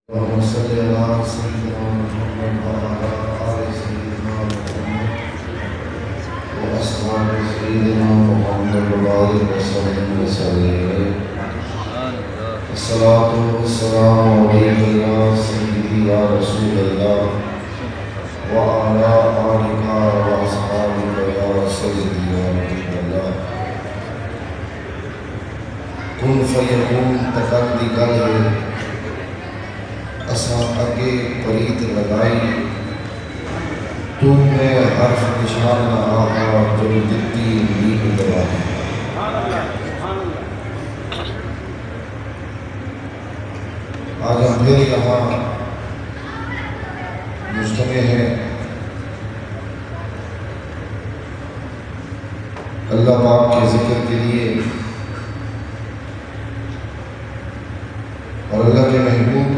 اللهم صل على سيدنا محمد وعلى آل سيدنا محمد وأصحاب سيدنا محمد وبارك وسلم وسلم. الصلاة والسلام عليك يا سيدي يا رسول الله وعلى آلك وأصحابك يا سيدي يا حبيب الله. کن فیکون تقدی گل ہے اساں اگے پریت لگائی تو میں حرف نشان نہ آہا جو دتی نیک دوائی. آج ہم پھر یہاں مجتمع ہیں اللہ پاک کے ذکر کے لیے اور اللہ کے محبوب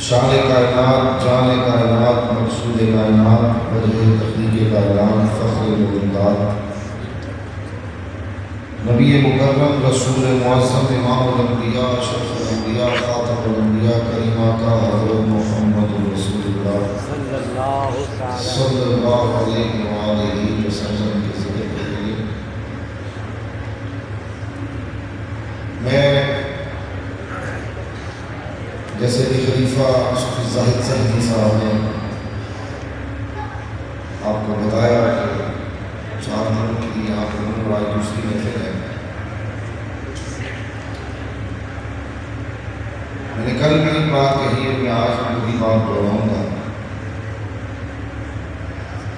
شان کائنات جان کائنات مقصود کائنات وجہ تخلیق کائنات فخر مغلقات نبی مکرم رسول معظم امام الانبیاء اشرف الانبیاء خاتم الانبیاء کریمہ کا حضرت محمد رسول اللہ صلی اللہ علیہ وآلہ وسلم کے ذکر کے لیے میں جیسے کہ خلیفہ صفی زاہد صاحب نے آپ کو بتایا کہ 4 دنوں کے لیے آپ کو بڑا دوسری محفل ہے. میں نے کل بھی ایک بات کہی ہے، میں آج وہی بات دوہراؤں گا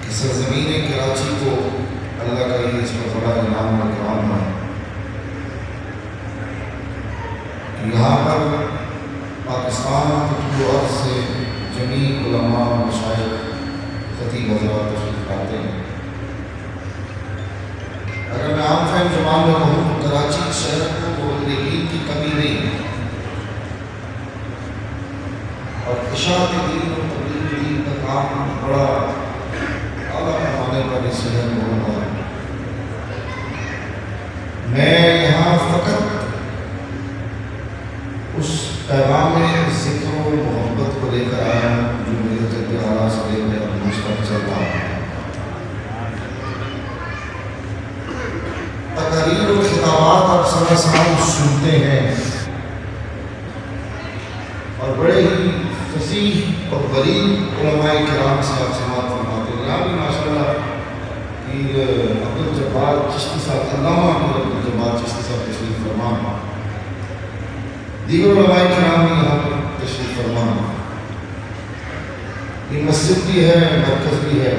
کہ سرزمین کراچی کو اللہ کا یہ اس پر بڑا انعام و اکرام ہے. یہاں پر پاکستان کے طول عرض سے جمیع علماء مشائخ خطیب حضرات تشریف لاتے ہیں. اگر میں عام فہم زبان میں کہوں تو کراچی شہر کو مبلغین کی کمی نہیں ہے اور اشاعت دین اور تبلیغ دین کا کام بڑا اعلیٰ پیمانے پر اس شہر میں ہو رہا ہے. میں یہاں فقط اس پیغام ذکر و محبت کو لے کر آیا ہوں جو میرے جد اعلیٰ سے لے کر مجھ پر چل رہا ہے. تقاریر و خطابات آپ سامنے سنتے ہیں اور بڑے ہی فصیح اور بلیغ علماء کرام سے آپ سماعت فرماتے ہیں. یہاں بھی ماشاءاللہ پیر عبدالجبار چشتی صاحب علامہ پیر عبدالجبار چشتی صاحب تشریف فرما، دیگر علماء کرام بھی یہاں پر تشریف فرما. یہ مسجد بھی ہے، مرکز بھی ہے.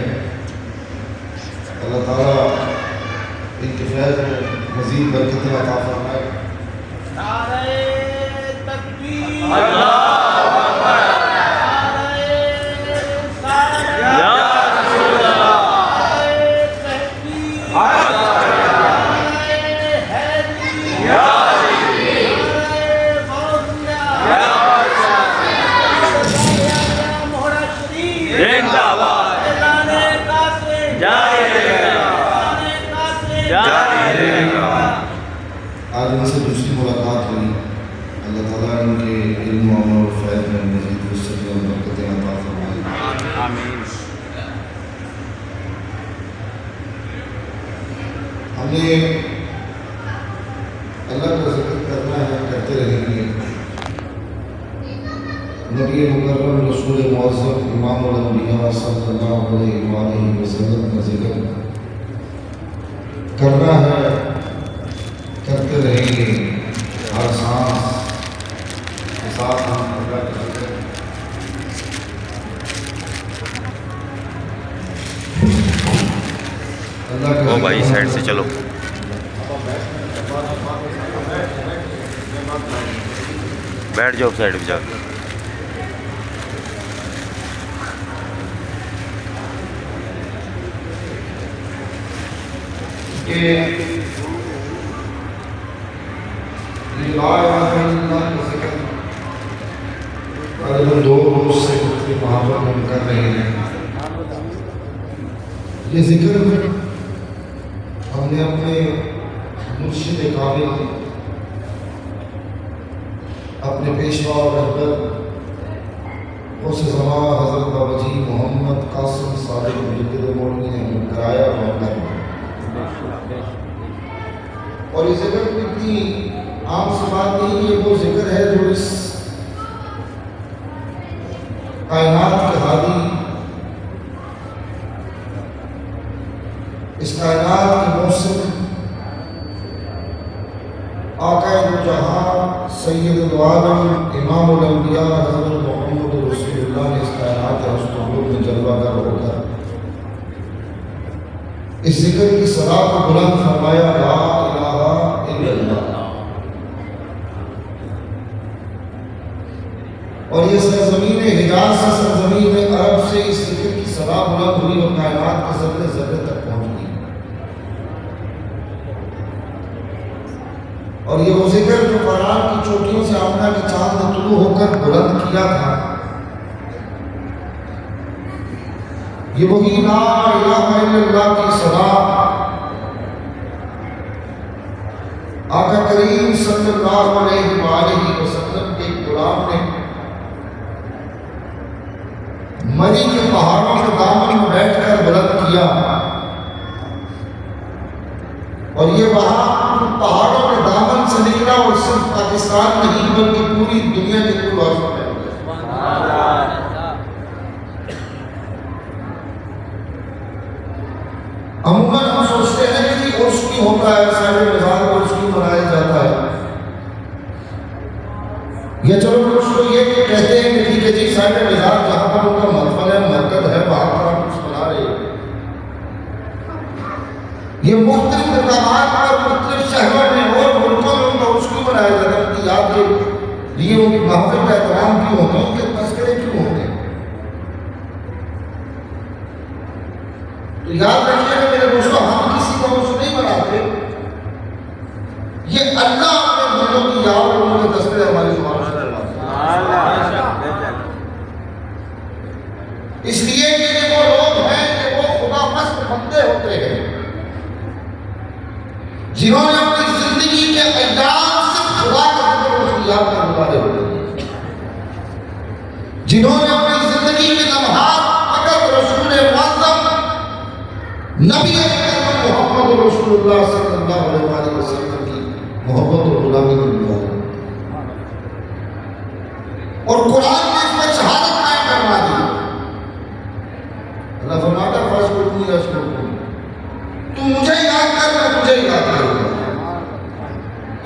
اللہ تعالیٰ ان کے فیض میں مزید برکتیں عطا فرمائے. نعرہ تکبیر، آج ان سے دوسری ملاقات ہوئی. اللہ تعالیٰ ان کے علم و عمل اور فیض میں مزید وسعت اور برکتیں عطا فرمائے. آمین. ہم نے اللہ کا ذکر کرنا ہے، کرتے رہیں گے. نبی مکرم رسول معظم امام الانبیاء صلی اللہ علیہ وآلہ وسلم کا ذکر کرنا ہے، کرتے رہیں گے. ہر سانس کے ساتھ ہم اللہ کا ذکر اللہ کا بھائی سائڈ سے چلو. بیٹھ جاؤ سائڈ پہ جا کے. کہ یہ لا الہ الا اللہ کا ذکر تقریباً 2 روز سے وہاں پر ہم کر رہے ہیں. یہ ذکر ہم نے اپنے مرشد کامل اپنے پیشوا اور رہبر اس زمان حضرت بابا جی محمد قاسم صادق مجدد مولوی نے کرایا اور اور یہ ذکر اتنی عام سی بات نہیں، یہ وہ ذکر ہے جو اس کائنات کے ہادی، اس کائنات کے موسم، آقا دو جہاں سید العالم امام الانبیاء حضرت محمد رسول اللہ نے اس کائنات رسول میں جلوہ گر ہو کر اس ذکر کی صدا کو بلند فرمایا، لا الہ الا اللہ۔ اور یہ سرزمین حجاز سے سرزمین عرب سے اس ذکر کی صدا بلند ہوئی اور کائنات کے ذرے ذرے تک پہنچ گئی۔ اور یہ وہ ذکر جو قرآن کی چوٹیوں سے آمنہ کی چاند نے طلوع ہو کر بلند کیا تھا، یہ وہی لا الہ الا اللہ کی صدا آقا کریم صلی اللہ علیہ وآلہ وسلم کے غلام نے مری کے پہاڑوں کے دامن میں بیٹھ کر بلند کیا، اور یہ وہاں پہاڑوں کے دامن سے نکلا اور صرف پاکستان نہیں بلکہ پوری دنیا کے کل عرصوں میں۔ عموماً ہم سوچتے ہیں کہ جی عرس کیوں ہوتا ہے، سائر مزار عرس کیوں منایا جاتا ہے، یا چلو کچھ لوگ یہ کہتے ہیں کہ ٹھیک ہے جی سائر مزار جہاں پر ان کا محفل ہے، مرکز ہے، وہاں پر ہم کچھ منا رہے ہیں۔ یہ مختلف مقامات پر مختلف شہروں میں اور ملکوں میں ان کا عرس کیوں منایا جاتا ہے، ان کی یاد کے لیے ان کی محفل کا احترام کیوں ہوتا ہے، ان کے تذکرے کیوں ہوتے ہیں۔ تو یاد رکھیے کہ میرے دوستوں، ہم کسی کو عرس نہیں مناتے، یہ اللہ اپنے بندوں کی یاد اور ان کے تذکرے ہماری زبان سے کرواتے ہیں۔ اس لیے کہ یہ وہ لوگ ہیں کہ وہ خدا پرست بندے ہوتے ہیں جنہوں نے اپنی زندگی کے ایام سے خدا کا ذکر اور اس کی یاد کرنے والے ہوتے ہیں، جنہوں نے اپنی زندگی کے لمحات فقط رسول معظم نبی اکرم محمد رسول اللہ صلی اللہ علیہ وسلم کی محبت اور غلامی میں گزارے، اور قرآن نے اس پر شہادت قائم کروا دی۔ اللہ فرماتا ہے فاذکرونی اذکرکم، تم مجھے یاد کر میں تجھے یاد کروں گا۔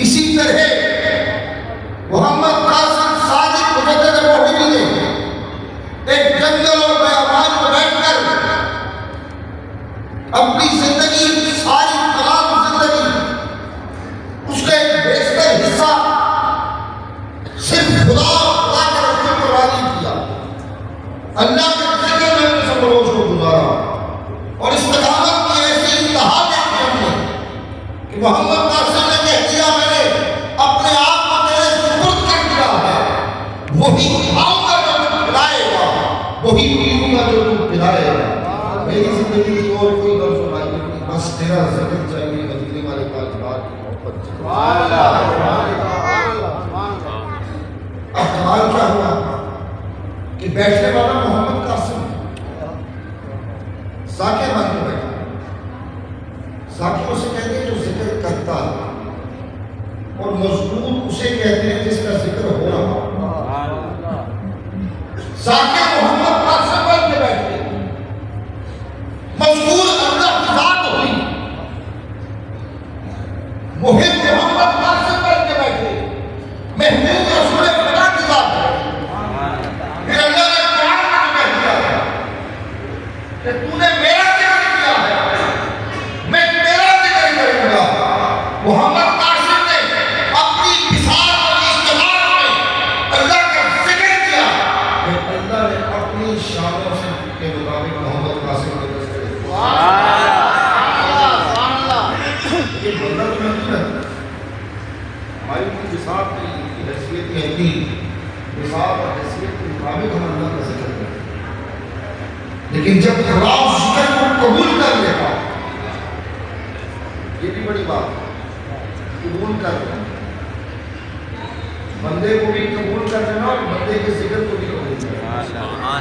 اسی طرح محمد قاسم صادق مجدد مولوی نے ایک جنگل اور بیابان میں بیٹھ کر اپنی زندگی، ساری تمام زندگی، اس کا ایک بیشتر حصہ صرف خدا اور خدا کے رسول کو راضی کیا، اللہ کے ذکر میں اپنے سب روز کو گزارا، اور اس قدامت کی ایسی انتہا دیکھی ہم نے کہ محمد قاسم نے کہہ دیا میں نے اپنے آپ کو تیرے سپرد کر دیا ہے، وہی کھاؤں گا جو تم پلائے گا، وہی پیوں گا جو تم پلائے گا۔ میری زندگی کی اور کوئی غرض و نہیں، بس تیرا ذکر چاہیے، مدینے والے پاک بات کی محبت چاہیے۔ اب کمال کیا ہوا کہ بیٹھنے والا محمد قاسم ذاکر بن کے بیٹھا۔ ذاکر اسے کہتے ہیں جو ذکر کرتا ہے، اور مذکور اسے کہتے ہیں جس کا ذکر ہو رہا۔ ذاکر محمد قاسم بن کے بیٹھے، مذکور اللہ کی ذات ہوئی، محب محمد قاسم بن کے بیٹھے، محبوب رسول خدا کی ذات ہے۔ پھر اللہ نے قرآن میں کہہ دیا ہے کہ تو نے میرا ذکر کیا ہے، میں تیرا ذکر کروں گا۔ محمد قاسم نے اپنی بساط اور اجتماع میں اللہ کا ذکر کیا، پھر اللہ نے اپنی شانوں سے کے مطابق محمد قاسم کے تذکرے کیا۔ یہ بندہ تو نہیں ہے، ہماری کی بساط نہیں، ان کی حیثیت کی اپنی بساط اور حیثیت کے مطابق ہم اللہ کا ذکر کریں، لیکن جب خدا اس ذکر کو قبول کر لیتا، یہ بھی بڑی بات ہے، قبول کر لیتا۔ بندے کو بھی قبول کر لینا اور بندے کے ذکر کو بھی قبول کرنا.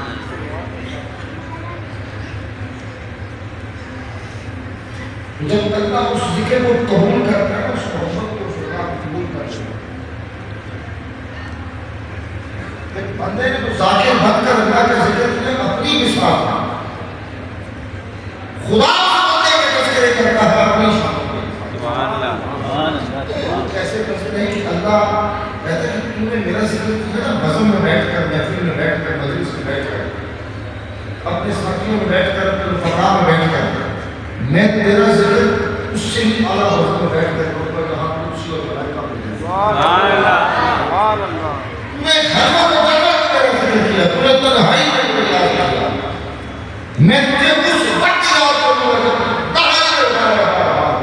جب اللہ اس ذکر کو قبول کرتا ہے اس محبت کو خدا قبول کر لینا. بندے نے تو ذاکر بن کر اللہ کا ذکر کیا اپنی مثال خدا بندے کے تذکرے کرتا ہے اپنی شان میں. کیسے تذکرے کہ اللہ کہتا ہے کہ تم نے میرا ذکر کیا نا بزم میں بیٹھ کر محفل میں بیٹھ کر مجلس میں بیٹھ کر اپنے ساتھیوں میں بیٹھ کر اپنے رفقا میں بیٹھ کر میں تیرا ذکر اس سے ہی اعلیٰ بزم میں بیٹھ کر کروں گا جہاں کرسی اور ملائکہ میں سبحان اللہ. میں ہر وقت تیرا ذکر کیا تو نے تنہائی میں مجھے یاد کیا. میں تجھے اس وقت یاد کروں گا جب تنہائی میں اٹھا رہا ہوں.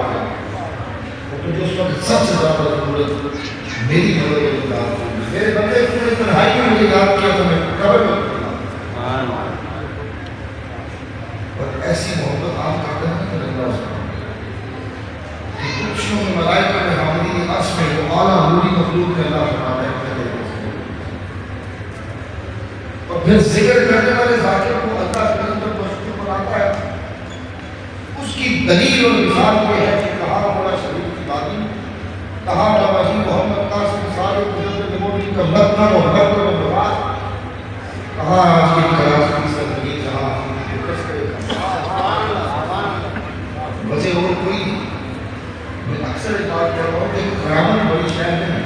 تجھے اس وقت سب سے زیادہ ضرورت میری مدد کی یاد ہوگی. میرے بندے تو نے تنہائی میں مجھے یاد کیا تو میں قبر میں اور ایسی محبت آپ کرتے ہیں کہ اللہ سے خوشیوں میں ملائکہ میں حامدین عرش میں وہ اعلیٰ نوری مخلوق میں اللہ فرماتا ہے اور پھر ذکر کرنے والے ذاکر کو اللہ کے اندر مشکور بناتا ہے. اس کی دلیل اور مثال یہ ہے کہ کہاں مولا شریف کی باتیں کہاں جواہی محمد قاسم سارے مجدد نبوی کا مطمئن اور مطمئن و مباد کہاں آج کی کراچی کی سرزمین جہاں بچے اور کوئی نہیں. میں اکثر ایک بات کر رہا ہوں کہ کرامت بڑی شہر میں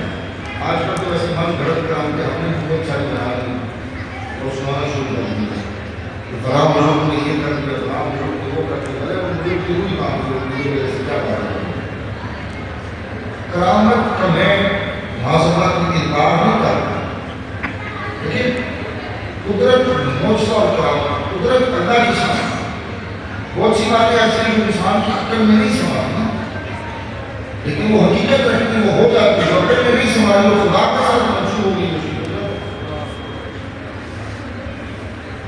آج کل تو ویسے من گھڑت کرام کہ ہم نے بہت ساری بنا لی اور سنانا شروع کر دیا کہ فلاں بزرگ نے یہ کر دیا فلاں بزرگ نے وہ کر دیا. ارے وہ مجھے کیوں ہی کام کرو مجھے میرے سے کیا بات ہے. کرامت کا میں معذرت کی انکار نہیں کرتا لیکن قدرت معجزہ اور کرامت قدرت اللہ کی شان. بہت سی باتیں ایسی ہیں جو انسان کی عقل میں نہیں سماتی لیکن وہ حقیقت رہتی وہ ہو جاتی ہے. عقل میں نہیں سمائی وہ خدا کے ساتھ منسوب ہوگی.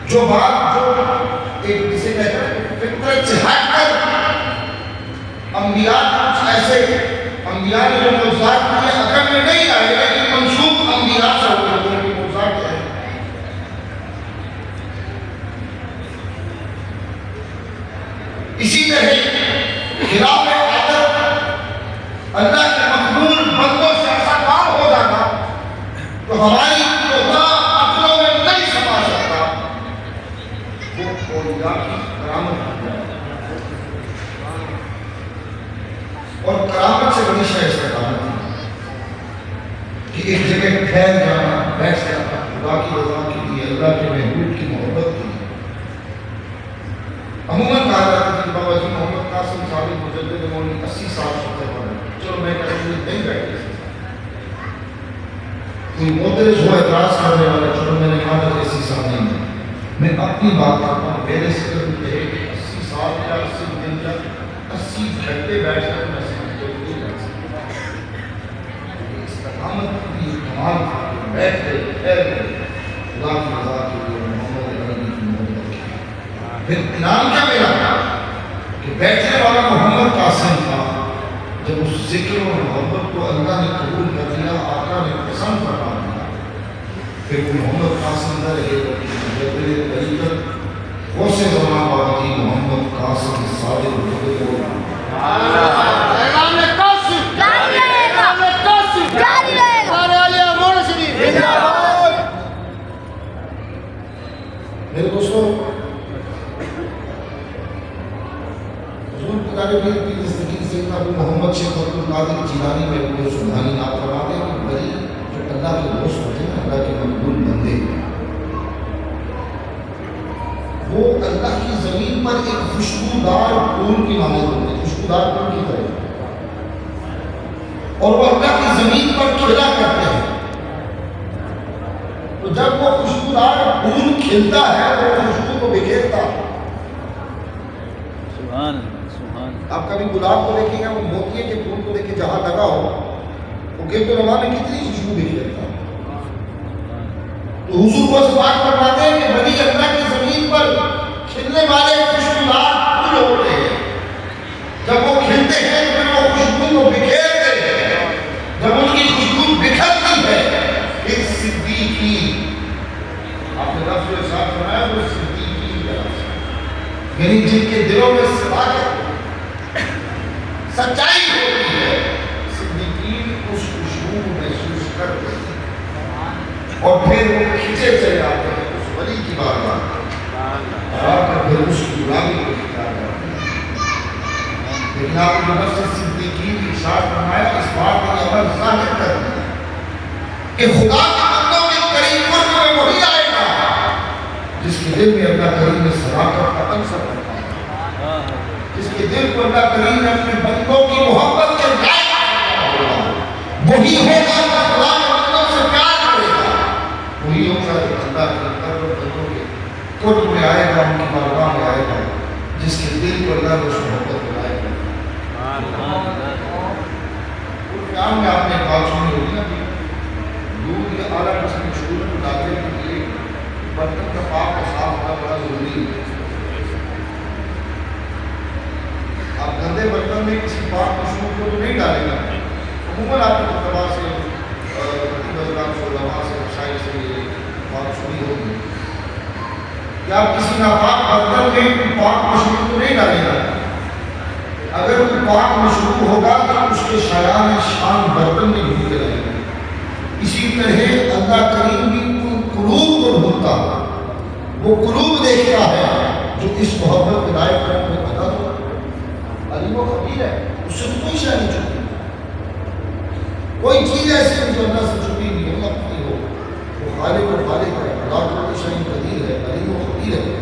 جو بات جو ایک جسے کہتے ہیں فطرت سے ہٹ کر انبیاء کچھ ایسے انبیاء نے جو معجزات کیے عقل میں نہیں آئے لیکن منسوب انبیاء سے ہوتے ہیں جو معجزات ہیں. اسی طرح خلاف عادت اللہ کے مقبول بندوں سے ایسا کام ہو جاتا تو ہماری خدا عقلوں میں نہیں سما سکتا وہ اولیاء کی کرامت بن جاتا. اور کرامت سے بڑی شے استقامت ہے کہ ایک جگہ ٹھہر جانا بیٹھ جانا خدا کی رضا کے لیے اللہ کے محبوب کی محبت کے لیے. عموماً کہا جاتا ہے کہ بابا جی محمد قاسم ثابت مجدد مولوی 80 سال شکر پر ہے. چلو میں کہتا ہوں نہیں بیٹھے کوئی معترض ہوا اعتراض کرنے والا چلو میں نے کہا تھا 80 سال نہیں ہے. میں اپنی بات کرتا ہوں میرے سے کہے کہ 80 سال یا 80 دن یا 80 گھنٹے بیٹھ کر میں سمجھ تو نہیں بیٹھ سکتا. استقامت کی کمال تھا بیٹھ گئے ٹھہر گئے خدا کی رضا کے لیے محمد عربی کی محبت کی. پھر انعام کیا ملا کہ بیٹھنے والا محمد قاسم تھا. جب اس ذکر اور محبت کو اللہ نے قبول کر لیا آقا نے پسند فرما دیا پھر وہ محمد قاسم نہ رہے جب طریقت غوث زمان بابا جی محمد قاسم صادق میرے دوستوں حضور پکارے پیر کی دستگیر سیدنا ابو محمد شیخ عبد القادر جیلانی میں وہ سبحانی نام فرماتے ہیں کہ بڑی جو اللہ کے دوست ہوتے ہیں اللہ کے مقبول بندے وہ اللہ کی زمین پر ایک خوشبودار پھول کی مانند ہوتے ہیں خوشبودار پھول کی طرح اور وہ اللہ کی زمین پر کھلا کرتے ہیں. تو جب وہ خوشبودار پھول کھلتا ہے وہ خوشبو کو بکھیرتا ہے. آپ کبھی گلاب کو دیکھیں گے وہ موتیے کے پھول کو دیکھیں جہاں لگا ہو وہ گرد و نواح میں کتنی خوشبو بکھیرتا ہے. تو حضور کو اس بات فرماتے ہیں کہ بنی اللہ کی زمین پر کھلنے والے خوشبودار پھول ہوتے ہیں. جب وہ کھلتے ہیں تو وہ خوشبو کو بکھیرتے ہیں. جب ان کی خوشبو بکھرتی ہے یعنی جن کے دلوں میں صداقت سچائی ہوتی ہے صدیقین اس خوشبو کو محسوس کرتے ہیں اور پھر وہ کھینچے چلے آتے ہیں اس ولی کی بارگاہ اور پھر اس کی غلامی کو اختیار کرتے ہیں. لیکن آپ نے نفس صدیقین کی ارشاد فرمایا اس بات کا عمل ظاہر کر دیا کہ خدا کے بندوں کے قریب قرب میں وہی آئے گا جس کے دل میں اللہ کریم نے صداقت کا عنصر رکھا ہے، جس کے دل کو اللہ کریم نے اپنے بندوں کی محبت کے لائق ہوگا، وہی ہوگا جو خدا کے بندوں سے پیار کرے گا، وہی ہوگا جو اللہ کے بندوں کے قرب میں آئے گا، ان کی بارگاہ میں آئے گا، جس کے دل کو اللہ نے اس محبت میں لائے گا. قرآن میں آپ نے بات سنی ہوگی نا کہ دودھ یا اعلیٰ قسم کی شروع کو ڈالنے کے لیے برتن کا پاک اور صاف ہونا بڑا ضروری ہے. آپ گندے برتن میں کسی پاک مشروب کو تو نہیں ڈالیں گا. عموماً آپ کے اعتبار سے علماء سے مسائل سے یہ بات سنی ہوگی کہ آپ کسی ناپاک برتن میں پاک مشروب کو نہیں ڈالیں گا. اگر وہ پاک مشروب ہوگا تو اس کے شایان شان برتن میں ڈھونڈتے رہیں گے. اسی طرح اللہ کریم بھی ان قلوب کو ڈھونڈتا ہے، وہ قلوب دیکھتا ہے جو اس محبت کے لائق ہے. میں بتا دوں علیم و خبیر ہے، اس سے تو کوئی شے نہیں چھپی، کوئی چیز ایسی نہیں جو اللہ سے چھپی نہیں ہے. اپنی ہو وہ خالق و خالق ہے، اللہ کل شیء قدیر ہے، علیم و خبیر ہے.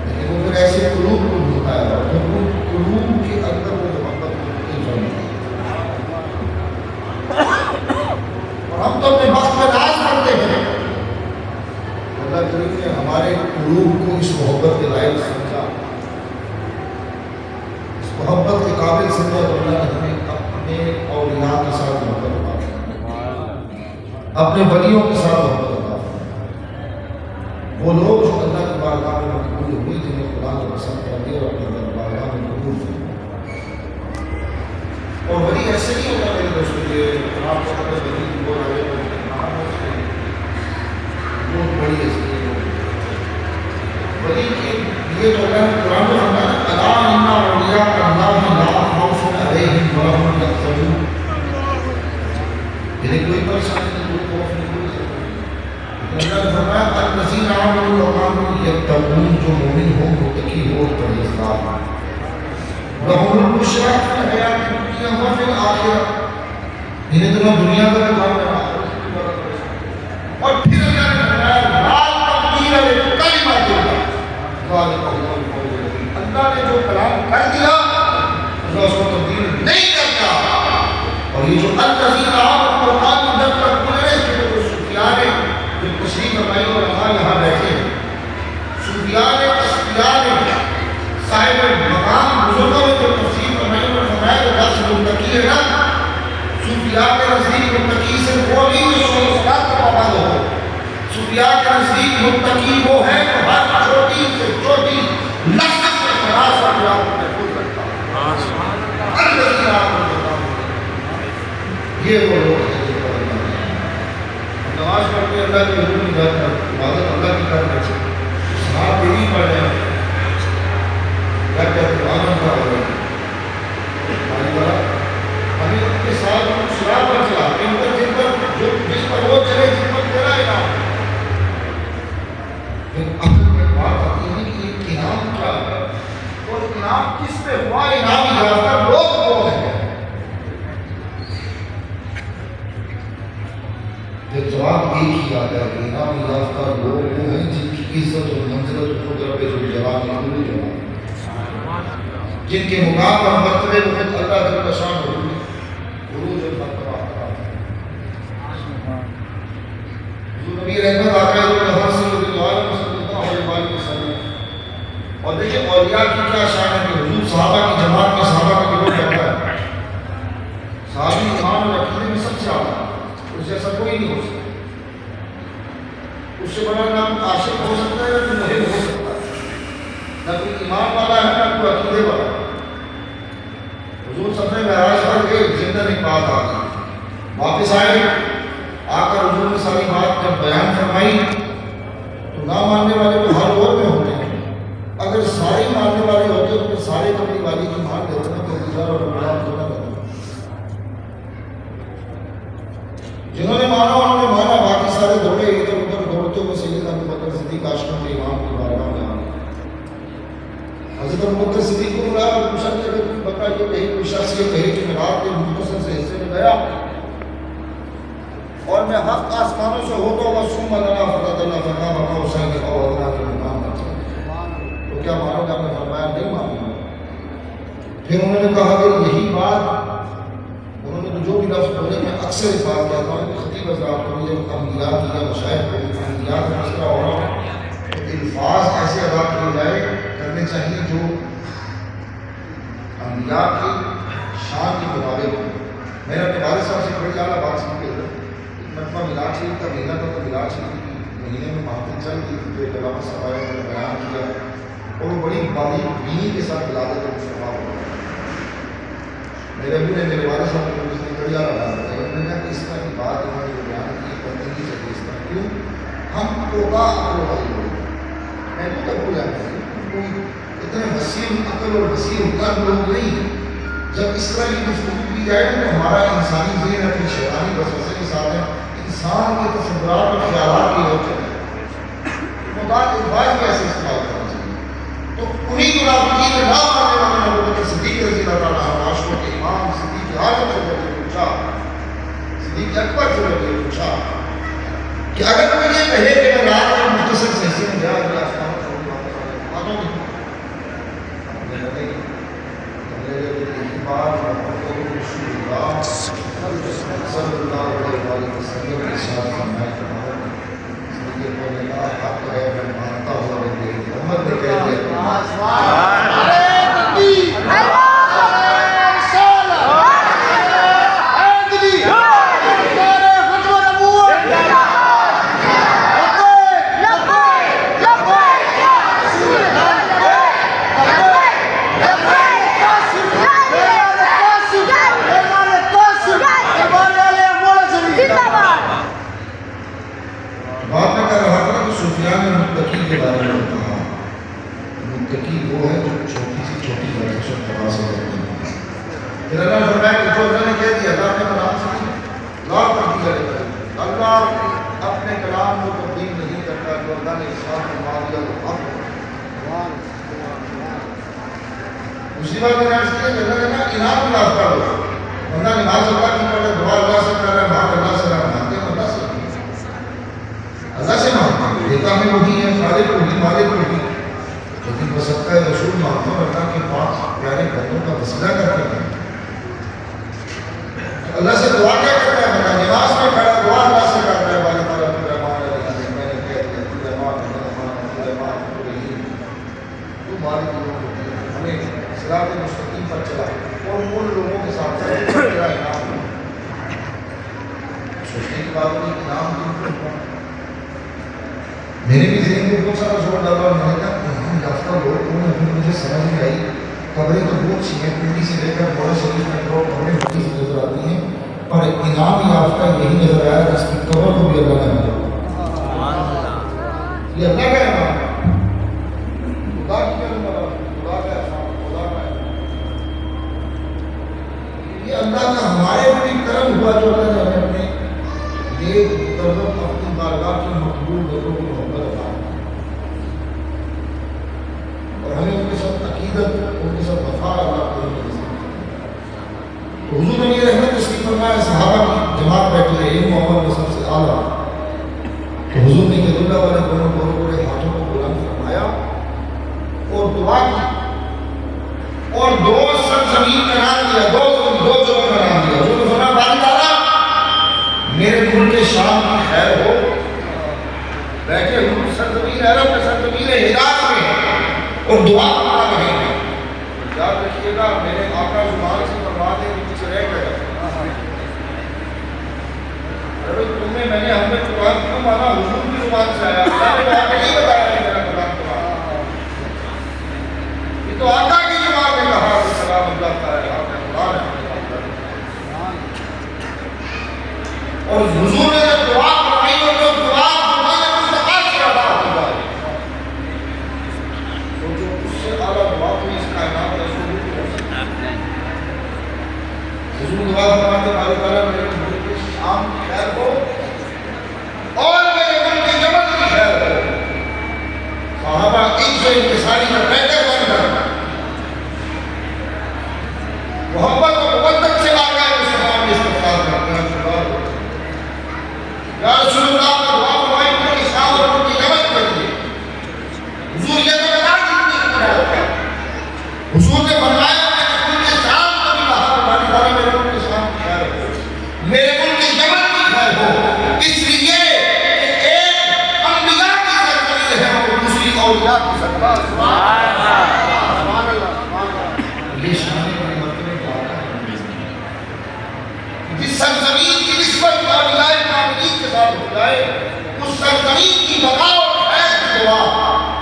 لیکن وہ پھر ایسے قلوب کو ڈھونڈتا ہے اور پھر ان قلوب کے اندر وہ محبت کو جانتا ہے. اور ہم تو اپنے وقت میں ناز کرتے ہیں. اللہ کریم نے ہمارے قلوب کو اس محبت کے لائق سمجھا، اس محبت کے قابل سمجھا تو اللہ نے ہمیں اپنے اولیاء کے ساتھ محبت عطا فرمائی، اپنے ولیوں کے ساتھ محبت عطا فرمائی. وہ لوگ جو اللہ کی بارگاہ میں مقبول ہوئے، جنہیں خدا نے پسند کر دیا اور اپنے بارگاہ میں قبول کیا. اور ولی ایسے نہیں ہوتا میرے دوستوں، یہ آپ کو پتہ ولی کی بول رہے ہیں بہت بڑی ہستی ہے. ولی کے لیے جو اللہ نے قرآن میں فرمایا الا ان اولیاء اللہ لا خوف علیہم ولا هم یحزنون، یعنی کوئی پریشانی نہیں، کوئی خوف نہیں، کوئی ضرورت. اللہ نے فرمایا الذین آمنوا وکانوا یتقون، جو مومن ہو متقی ہو اور پرہیزگار ہو، لهم البشریٰ فی الحیاۃ الدنیا وفی الآخرہ، انہیں دنیا کا بھی کام کرنا ہے. اور پھر اللہ نے فرمایا لا تبدیل لکلمات اللہ ذالک هو الفوز العظیم. اللہ نے جو کلام کر دیا اللہ اس کو تبدیل نہیں کرتا. اور یہ جو الذین آمنوا وکانوا یتقون ہے کہ جو صوفیاء نے جو تشریف فرمائی اور یہاں بیٹھے ہیں، صوفیاء نے اصفیاء نے صاحب مقام بزرگوں نے جو تفسیر فرمائی اور فرمایا کہ بس متقی ہے نا، صوفیاء کے نزدیک متقی سے وہ نہیں جو شور و صلاۃ کا پابند ہو. صوفیاء کے نزدیک متقی وہ ہے جو ہر چھوٹی سے چھوٹی لفظ سے خلاص اور جواب کو محفوظ رکھتا ہے. الذین آمنوا، یہ وہ لوگ ہیں جو اللہ نماز پڑھتے اللہ کے حضور میں جاتے ہیں، عبادت اللہ کی کرتے ہیں، ساتھ بھی پڑھ رہے ہیں، قرآن کا ہو رہا ہے. ہمیں ان کے ساتھ شراب پر چلا ان پر جن پر جس پر وہ چلے، جن پر تیرا انعام. اصل میں بات آتی ہے کہ انعام کیا ہے اور انعام کس پہ ہوا. انعام یافتہ لوگ کون ہیں؟ جواب ایک ہی آتا ہے کہ انعام یافتہ لوگ وہ ہیں جن کی عزت اور منزلت خود رب ذوالجلال نے ضرور جمع، جن کے مقام اور مرتبے کو خود اللہ جل شانہ عروج المرتبہ عطا. حضور نبی رحمت آقا صلی اللہ علیہ وسلم. اور دیکھیں اولیاء کی کیا شان ہے کہ حضور صحابہ کی جماعت میں صحابہ کا گروہ بیٹھا ہے. صحابی ایمان اور عقیدے میں سب سے اعلیٰ، اس جیسا کوئی نہیں ہو سکتا. اس سے بڑا نہ عاشق ہو سکتا ہے نہ محب ہو سکتا ہے، نہ کوئی ایمان والا ہے نہ کوئی عقیدے والا. حضور سفر معراج پر گئے، زندہ نہیں بات آ گئی، واپس آئے، آ کر حضور نے ساری بات جب بیان فرمائی تو نہ ماننے والے تو ہر دور میں ہوتے ہیں. اگر اگر سارے ماننے والے ہوتے تو پھر سارے کبھی والی کی مان لیتے نا تو گزار اور غلام تو نہ کرتے. جنہوں نے مانا انہوں نے مانا، باقی سارے دوڑے ادھر ادھر دوڑتے ہوئے سیدنا ابوبکر صدیق آشرم کے امام کی بارگاہ میں آئے. حضرت ابوبکر صدیق کو بلایا اور پوچھا کہ اگر تم بتا یہ کہیں کوئی شخص یہ کہے کہ میں رات کے مختصر سے حصے میں گیا اور میں حق آسمانوں سے ہوتا ہوا ثم لنا فتح اللہ فرما بقا حسین کے قول اللہ کے امام نہ تھا، تو کیا مانو گا؟ میں فرمایا نہیں مانوں گا. پھر انہوں نے کہا کہ یہی بات انہوں نے تو جو بھی لفظ بولے میں اکثر اس بات کہتا ہوں کہ خطیب حضرات کو یہ انبیاء کی یا مشاہد کو انبیاء کا مسئلہ ہو رہا تو الفاظ ایسے ادا کیے جائے کرنے چاہیے جو انبیاء کی شان کے مطابق ہو. میرا اپنے والد صاحب سے بڑی اعلیٰ بات سن کے مرتبہ میلاد شریف کا مہینہ تھا تو میلاد شریف کی مہینے میں محفل چل گئی تھی، ایک علامہ صاحب آئے نے بیان کیا اور وہ بڑی باریک بینی کے ساتھ ولادت مصطفیٰ ہو. میرے ابو نے میرے والد صاحب نے اس نے بڑی اعلیٰ بات بتائی. انہوں نے کہا کہ اس طرح کی بات انہوں نے جو بیان کی کرنی نہیں چاہیے اس طرح. کیوں؟ ہم توبہ عقل والی لوگ میں تو تک بھول جاتا ہوں کوئی اتنے وسیع عقل اور وسیع قلب لوگ نہیں. جب اس طرح کی گفتگو کی جائے تو ہمارا انسانی ذہن اپنی شیطانی وسوسے کے ساتھ ہے انسان کے تصورات اور خیالات کی ہوتے ہیں مطابق الفاظ بھی ایسے استعمال کرنا چاہیے. تو انہیں منافقین نہ ماننے والے ابوبکر صدیق رضی اللہ تعالیٰ عنہ معاشروں کے امام صدیق اعظم سے پوچھا، صدیق اکبر سے پوچھا کہ اگر کوئی یہ کہے کہ میں رات میں مختصر سے حصے میں جا رہا آسمان سے آتا ہوں صلی اللہ علیہ وسلم کے ساتھ فرمایا کہ بولنے کا حق ہے میں مانتا ہوں اور میری محمد نے کہہ دیا بات میں کر رہا تھا کہ سفیان نے متقی کے بارے میں کہا متقی وہ ہے جو چھوٹی سی چھوٹی باتوں سے خدا سے کرتے ہیں. پھر اللہ نے فرمایا کہ جو اللہ نے کہہ دیا اللہ نے کلام سے لا تبدیل کرے گا. اللہ اپنے کلام کو تبدیل نہیں کرتا. جو اللہ نے ارشاد فرما دیا وہ حق ہے. دوسری بات میں نے عرض کیا کہ اللہ نے کہا انعام یافتہ ہو بندہ نماز اللہ کی پڑھے دعا اللہ سے کر رہا ہے بات اللہ سے رہا مانتے ہیں اللہ سے اللہ سے مانتے ہیں. دیتا میں وہی ہے خالق وہی مالک وہی لیکن بس سب کا رسول مانتا ہوں اللہ کے پاس پیارے بندوں کا وسیلہ کر کے کرتا اللہ سے دعا کیا کرتا ہے بندہ نماز میں کھڑا دعا اللہ سے کرتا ہے والے تعالیٰ الرحمن الرحیم میں نے کہہ دیا الرحمن تو مالک ہمیں صراط مستقیم پر چلا اور ان لوگوں کے ساتھ تیرا انعام سوچنے کی بات نہیں انعام کی میرے بھی ذہن میں بہت سارا زور ڈالا اور میں نے کہا انعام یافتہ لوگ انہوں نے پھر مجھے سمجھ نہیں آئی. قبریں تو بہت سی ہیں پنڈی سے لے کر بڑے شریف میں لوگ قبریں ہوتی سے نظر آتی ہیں پر انعام یافتہ یہی نظر آیا جس کی قبر کو بھی اللہ نے یہ اللہ کا انعام خدا کی خدا کا احسان خدا کا یہ اللہ کا ہمارے بھی کرم ہوا جو اللہ نے ہمیں اپنے نیک مقرب اپنی بارگاہ کی مقبول لوگوں کی محبت عطا اور ہمیں ان کے ساتھ عقیدت ان کے ساتھ وفا اللہ کو حضور علیہ رحمت تشریف فرمایا صحابہ کی جماعت بیٹھی ہے علم عمل میں سب سے اعلیٰ تو حضور نے ید اللہ والے دونوں بڑے ہاتھوں کو بلند فرمایا اور دعا کی اور دو سرزمین کا نام دیا دو جگہوں کا نام دیا. حضور نے فرمایا باری تعالیٰ میرے ملک شام کی خیر ہو بیٹھے ہوئے سرزمین عرب میں سرزمین ہجاز میں اور دعا کرنا رہے ہیں. یاد رکھیے گا میرے آقا زبان سے فرما دے کہ کچھ رہ گیا تمہیں میں نے ہم نے قرآن کیوں مانا حضور کی زبان سے آیا اللہ نے وہاں نہیں بتایا کہ میرا قرآن یہ تو آقا کی زبان نے کہا کہ سلام اللہ تعالیٰ آپ نے قرآن اور حضور نے جب دعا فرمائی اور جو دعا فرمائی اس سے خاص کیا بات ہوا ہے تو جو اس اولیاء کی صدقہ سبحان اللہ سبحان اللہ سبحان اللہ. یہ شان بڑے مرتبے کا آتا ہے. جس سرزمین کی نسبت اولیاء کاملین کے ساتھ ہو جائے اس سرزمین کی بقا اور خیر کی دعا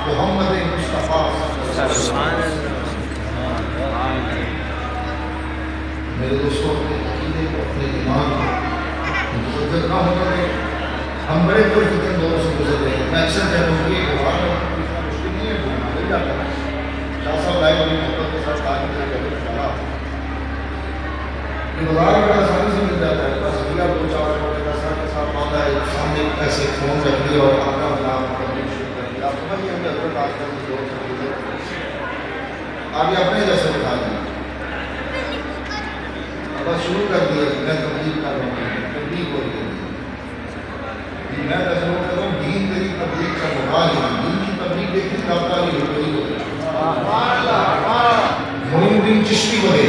محمد مصطفیٰ سبحان اللہ. میرے دوستوں اپنے عقیدے کو اپنے ایمان کو متفق نہ ہونے میں ہم بڑے پرفتن دوروں سے گزر رہے ہیں. میں اکثر کہتا ہوں کہ قرآن میں مشکل نہیں ہے بولنا مل جاتا ہے. شاہ صاحب لائے والی محبت کے ساتھ آج میرے گھر میں چلا یہ بازار بڑا آسانی سے مل جاتا ہے. بس بھیا دو چار روپے کا سر کے ساتھ باندھا ہے سامنے ایسے فون رکھ دیا اور اپنا نام کرنا شروع کر دیا. آپ سمجھ ہم نے حضرت آج کل کی دور سے آگے اپنے جیسے بتا دیا بس شروع کر دیا میں تبدیل کر رہا ہوں تبدیل ہو رہی ہے. میں ایسا کہتا ہوں دین تیری تبدیل کا محال ہے. دین کی تبدیل دیکھیں داتا علی حضوری کو دے معین الدین چشتی کو دے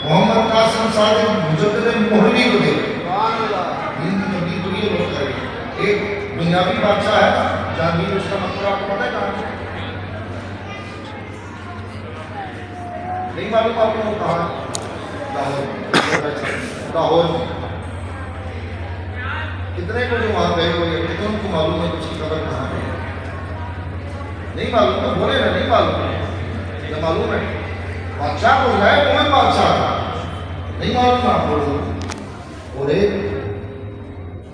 محمد قاسم صادق مجدد مہروی کو دے. دین کی تبدیل تو یہ لوگ کریں. ایک بنیادی بادشاہ ہے جہانگیر اس کا مقبرہ آپ کو پتہ ہے کہاں ہے؟ نہیں معلوم آپ کو کہاں ہے؟ لاہور میں. کتنے کو جو وہاں گئے ہوئے کتنے کو معلوم ہے کہ اس کی قبر کہاں ہے؟ نہیں معلوم ہے. بولے نا نہیں معلوم یا معلوم ہے. بادشاہ کو ہے کون بادشاہ تھا نہیں معلوم آپ کو. اور ایک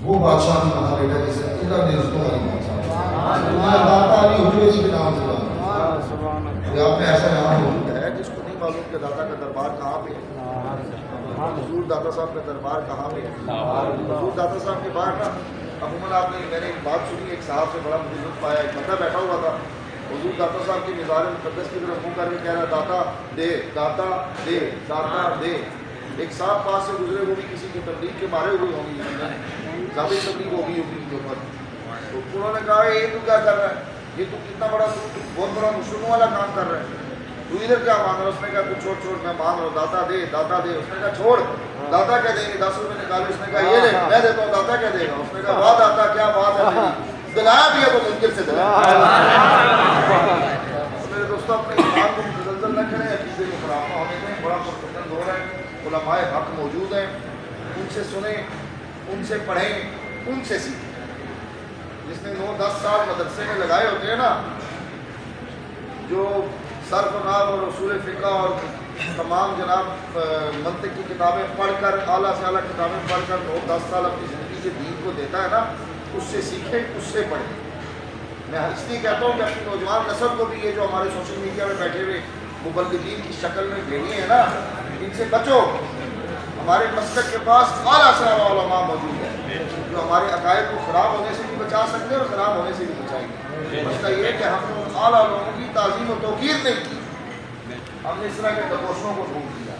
وہ بادشاہ بھی کہا بیٹا جسے اللہ نے رشتوں والی بادشاہ داتا علی حضوری جی کے نام سے آپ میں ایسا نام موجود ہے جس کو نہیں معلوم کہ داتا کا دربار کہاں پہ ہے. حضور داتا صاحب کا دربار کہاں پہ ہے. حضور داتا صاحب کے باہر نا عموماً آپ نے میں نے ایک بات سنی ایک صاحب سے بڑا مجھے لطف آیا. ایک بندہ بیٹھا ہوا تھا حضور داتا صاحب کی مزار مقدس کی طرف منہ کر کے کہہ رہا داتا دے داتا دے داتا دے. ایک صاحب پاس سے گزرے وہ بھی کسی کی تبلیغ کے مارے ہوئے ہوں گی ذاتی تبلیغ ہوگی ان کے اوپر. تو انہوں نے کہا یہ تو کیا کر رہا ہے یہ تو کتنا بڑا بہت بڑا مشرکوں والا کام کر رہا ہے. تو ادھر کیا مانگ رہا. اس نے کہا تو چھوڑ چھوڑ میں مانگ رہا ہوں داتا دے داتا دے. اس نے کہا چھوڑ داتا کیا دیں گے 10 روپے نکالے. اس نے کہا یہ لے میں دیتا ہوں داتا کیا دے گا. اس نے کہا واہ داتا کیا بات ہے تیری دلایا بھی ہے تو منکر سے دلایا. میرے دوستوں اپنے ایمان کو متزلزل نہ کریں عقیدے کو خراب نہ ہونے دیں. بڑا پرفتن دور ہے. علماء حق موجود ہیں ان سے سنیں ان سے پڑھیں ان سے سیکھیں. جس نے 9-10 سال مدرسے میں لگائے ہوتے ہیں نا جو صرف و نحو اور اصول فقہ اور تمام جناب منطق کی کتابیں پڑھ کر اعلیٰ سے اعلیٰ کتابیں پڑھ کر 9-10 سال اپنی زندگی کے دین کو دیتا ہے نا اس سے سیکھیں اس سے پڑھیں. میں اس لیے کہتا ہوں کہ اپنی نوجوان نسل کو بھی یہ جو ہمارے سوشل میڈیا میں بیٹھے ہوئے مبلغین کی شکل میں بھیڑی ہیں نا ان سے بچو. ہمارے مسلک کے پاس اعلیٰ سے اعلیٰ علماء موجود ہیں جو ہمارے عقائد کو خراب ہونے سے بھی بچا سکتے ہیں اور خراب ہونے سے بھی بچائیں گے. مسئلہ یہ ہے کہ ہم نے ان اعلیٰ لوگوں کی تعظیم و توقیر نہیں کی. ہم نے اس طرح کے دبوشوں کو ڈھونڈ دیا.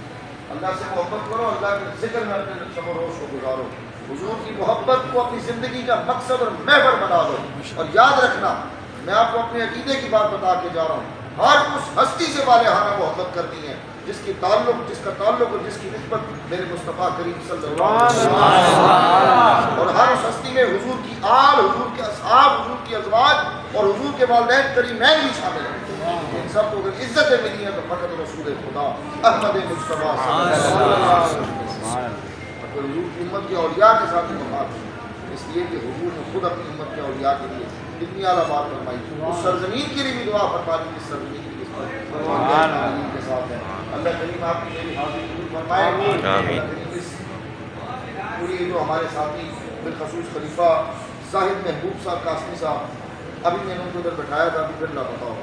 اللہ سے محبت کرو اللہ کے ذکر میں اپنے شب و روز کو گزارو. حضور کی محبت کو اپنی زندگی کا مقصد اور محور بنا دو. اور یاد رکھنا میں آپ کو اپنے عقیدے کی بات بتا کے جا رہا ہوں. ہر اس ہستی سے والہانہ محبت کرنی ہے جس کا تعلق اور جس کی نسبت میرے مصطفیٰ کریم صلی اللہ علیہ وسلم اور ہر اس ہستی میں حضور کی آل حضور کے اصحاب حضور کی ازواج اور حضور کے والدین کریمین بھی شامل ہیں. ان سب کو اگر عزتیں ملی ہیں تو فقط رسول خدا احمد مصطفیٰ صلی اللہ علیہ وسلم حضور کی امت کے اولیاء کے ساتھ مخاطب ہے. اس لیے کہ حضور نے خود اپنی امت کے اولیاء کے لیے کتنی اعلیٰ بات فرمائی. اس سرزمین کے لیے بھی دعا فرمائی جس سرزمین کی کے ساتھ ہے. اللہ کریم آپ کی میری حاضری قبول فرمائے. پوری جو ہمارے ساتھی بالخصوص خلیفہ زاہد محبوب صاحب قاسمی صاحب ابھی میں نے ان کو ادھر بٹھایا تھا ابھی پھر لاپتہ ہو.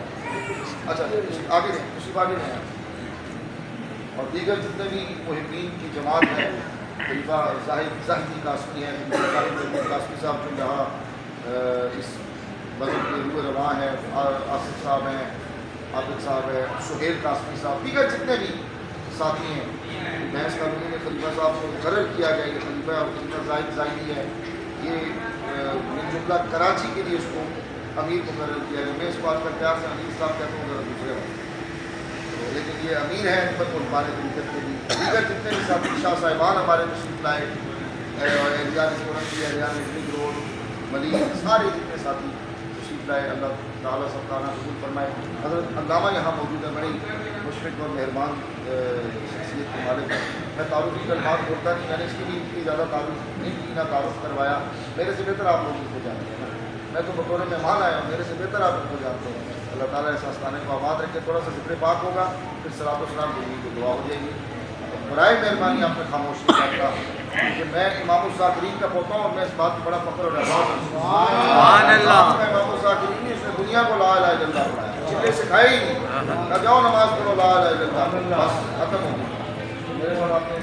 اچھا آگے دیں تشریف آگے دیں. اور دیگر جتنے بھی محبین کی جماعت ہیں خلیفہ زاہدی قاسمی ہیں زاہد محبوب قاسمی صاحب جو یہاں اس بزرگ کے روح رواں ہیں آصف صاحب ہیں عابد صاحب ہے سہیل قاسمی صاحب دیگر جتنے بھی ساتھی ہیں. بحث کالونی میں خلیفہ صاحب کو مقرر کیا گیا یہ خلیفہ اور خلیفہ زاہدی ہے. یہ من جملہ کراچی کے لیے اس کو امیر مقرر کیا گیا. میں اس کو آج کل پیار سے امیر صاحب کہتا ہوں ذرا دوسرے وقت لیکن یہ امیر ہے ان پر ہمارے طریقے کے بھی دیگر جتنے بھی ساتھی شاہ صاحبان ہمارے تشریف لائے ایریان سورنگی ایریان روڈ ملی سارے جتنے ساتھی تشریف لائے. اللہ تعالیٰ سب کا قبول فرمائے. حضرت علامہ یہاں موجود ہے, بڑی مشفق اور مہربان شخصیت کے مالک ہے. میں تعارفی کلمات بولتا نہیں, میں نے اس کے لیے اتنی زیادہ تعارف نہیں کی, نہ تعارف کروایا. میرے سے بہتر آپ لوگ ان کو جانتے ہیں. میں تو بطور مہمان آیا ہوں, میرے سے بہتر آپ ان کو جانتے ہیں. اللہ تعالیٰ اس آستانے کو آباد رکھے. تھوڑا سا ذکر پاک ہوگا, پھر صلاۃ و سلام دینے کی دعا ہو جائے گی. برائے مہربانی آپ نے خاموشی کرتا کہ میں امام الذاکرین کا پوتا ہوں, اور میں اس بات پر بڑا فخر اور احساس کرتا ہوں. سبحان اللہ. میں امام الذاکرین نے اس نے دنیا کو لا الہ الا اللہ پڑھایا, چلے سکھائے ہی نہیں. جاؤ نماز پڑھو, لا الہ الا اللہ, بس ختم ہو گئی. میرے ساتھ آپ نے